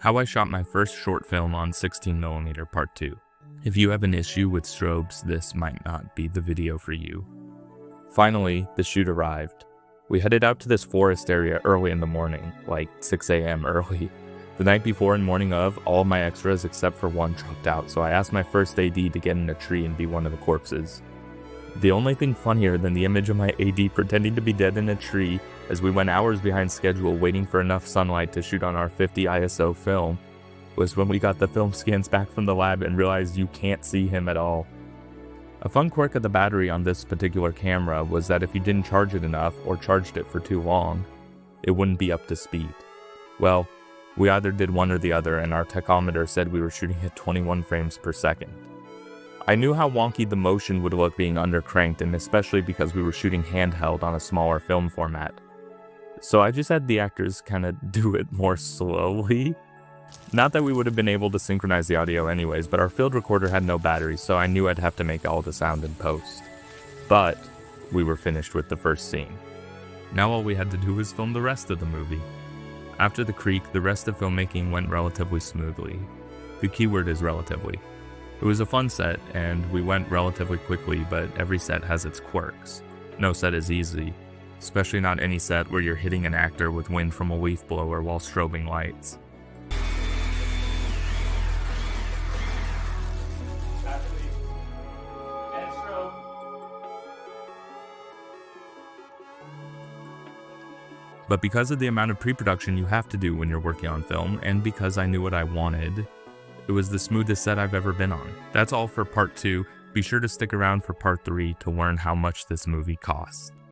How I shot my first short film on 16mm Part 2. If you have an issue with strobes, this might not be the video for you. Finally, the shoot arrived. We headed out to this forest area early in the morning, like 6 a.m. early. The night before and morning of, all of my extras except for one dropped out, so I asked my first AD to get in a tree and be one of the corpses. The only thing funnier than the image of my AD pretending to be dead in a tree as we went hours behind schedule waiting for enough sunlight to shoot on our 50 ISO film was when we got the film scans back from the lab and realized you can't see him at all. A fun quirk of the battery on this particular camera was that if you didn't charge it enough or charged it for too long, it wouldn't be up to speed. Well, we either did one or the other, and our tachometer said we were shooting at 21 frames per second. I knew how wonky the motion would look being undercranked, and especially because we were shooting handheld on a smaller film format. So I just had the actors kinda do it more slowly. Not that we would have been able to synchronize the audio anyways, but our field recorder had no battery, so I knew I'd have to make all the sound in post. But we were finished with the first scene. Now all we had to do was film the rest of the movie. After the creek, the rest of filmmaking went relatively smoothly. The keyword is relatively. It was a fun set, and we went relatively quickly, but every set has its quirks. No set is easy, especially not any set where you're hitting an actor with wind from a leaf blower while strobing lights. But because of the amount of pre-production you have to do when you're working on film, and because I knew what I wanted, it was the smoothest set I've ever been on. That's all for part 2. Be sure to stick around for part 3 to learn how much this movie cost.